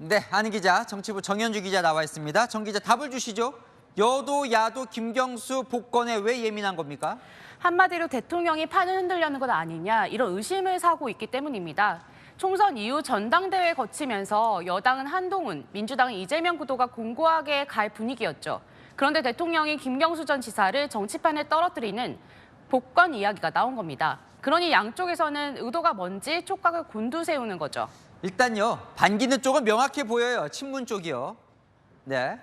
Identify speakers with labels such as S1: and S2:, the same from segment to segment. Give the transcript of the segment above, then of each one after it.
S1: 네, 안 기자, 정치부 정현주 기자 나와 있습니다. 정 기자 답을 주시죠. 여도 야도 김경수 복권에 왜 예민한 겁니까?
S2: 한마디로 대통령이 판을 흔들려는 것 아니냐 이런 의심을 사고 있기 때문입니다. 총선 이후 전당대회 거치면서 여당은 한동훈, 민주당은 이재명 구도가 공고하게 갈 분위기였죠. 그런데 대통령이 김경수 전 지사를 정치판에 떨어뜨리는 복권 이야기가 나온 겁니다. 그러니 양쪽에서는 의도가 뭔지 촉각을 곤두세우는 거죠.
S1: 일단요, 반기는 쪽은 명확해 보여요. 친문 쪽이요. 네.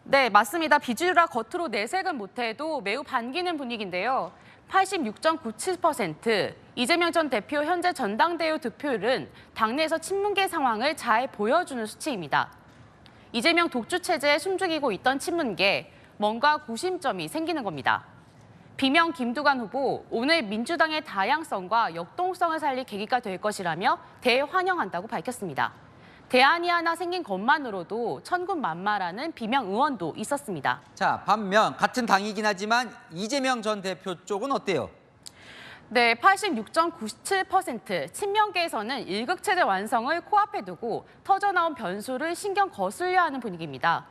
S2: 네, 맞습니다. 비주류라 겉으로 내색은 못해도 매우 반기는 분위기인데요. 86.97%, 이재명 전 대표 현재 전당대회 득표율은 당내에서 친문계 상황을 잘 보여주는 수치입니다. 이재명 독주 체제에 숨죽이고 있던 친문계, 뭔가 구심점이 생기는 겁니다. 비명 김두관 후보, 오늘 민주당의 다양성과 역동성을 살릴 계기가 될 것이라며 대환영한다고 밝혔습니다. 대안이 하나 생긴 것만으로도 천군만마라는 비명 의원도 있었습니다.
S1: 자, 반면 같은 당이긴 하지만 이재명 전 대표 쪽은 어때요?
S2: 네, 86.97%, 친명계에서는 일극체제 완성을 코앞에 두고 터져나온 변수를 신경 거슬려 하는 분위기입니다.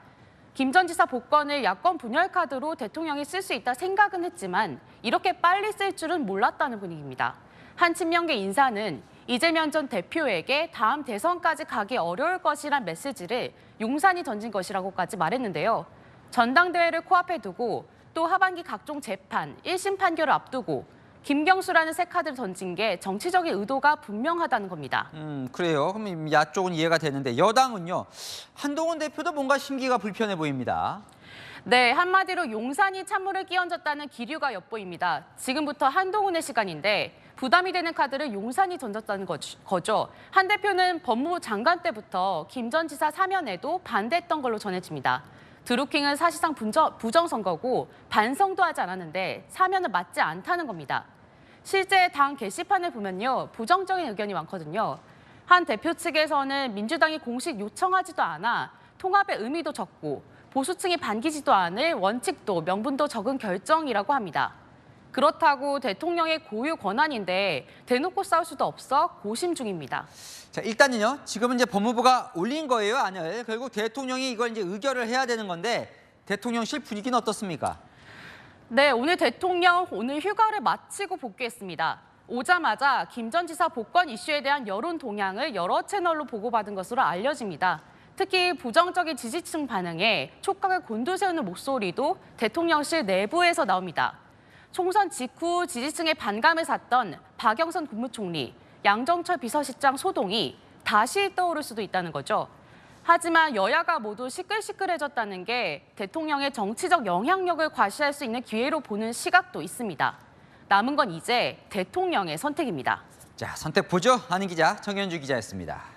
S2: 김 전 지사 복권을 야권 분열 카드로 대통령이 쓸 수 있다 생각은 했지만 이렇게 빨리 쓸 줄은 몰랐다는 분위기입니다. 한 친명계 인사는 이재명 전 대표에게 다음 대선까지 가기 어려울 것이란 메시지를 용산이 던진 것이라고까지 말했는데요. 전당대회를 코앞에 두고 또 하반기 각종 재판, 1심 판결을 앞두고 김경수라는 새 카드를 던진 게 정치적인 의도가 분명하다는 겁니다.
S1: 그래요. 그럼 야 쪽은 이해가 되는데 여당은요. 한동훈 대표도 뭔가 심기가 불편해 보입니다.
S2: 네, 한마디로 용산이 찬물을 끼얹었다는 기류가 엿보입니다. 지금부터 한동훈의 시간인데 부담이 되는 카드를 용산이 던졌다는 거죠. 한 대표는 법무부 장관 때부터 김 전 지사 사면에도 반대했던 걸로 전해집니다. 드루킹은 사실상 부정선거고 반성도 하지 않았는데 사면은 맞지 않다는 겁니다. 실제 당 게시판을 보면요, 부정적인 의견이 많거든요. 한 대표 측에서는 민주당이 공식 요청하지도 않아 통합의 의미도 적고 보수층이 반기지도 않을 원칙도 명분도 적은 결정이라고 합니다. 그렇다고 대통령의 고유 권한인데 대놓고 싸울 수도 없어 고심 중입니다.
S1: 자, 일단은요. 지금은 이제 법무부가 올린 거예요, 안을. 결국 대통령이 이걸 이제 의결을 해야 되는 건데 대통령실 분위기는 어떻습니까?
S2: 네, 오늘 대통령 오늘 휴가를 마치고 복귀했습니다. 오자마자 김 전 지사 복권 이슈에 대한 여론 동향을 여러 채널로 보고받은 것으로 알려집니다. 특히 부정적인 지지층 반응에 촉각을 곤두세우는 목소리도 대통령실 내부에서 나옵니다. 총선 직후 지지층의 반감을 샀던 박영선 국무총리, 양정철 비서실장 소동이 다시 떠오를 수도 있다는 거죠. 하지만 여야가 모두 시끌시끌해졌다는 게 대통령의 정치적 영향력을 과시할 수 있는 기회로 보는 시각도 있습니다. 남은 건 이제 대통령의 선택입니다.
S1: 자, 선택 보죠. 하는 기자 정현주 기자였습니다.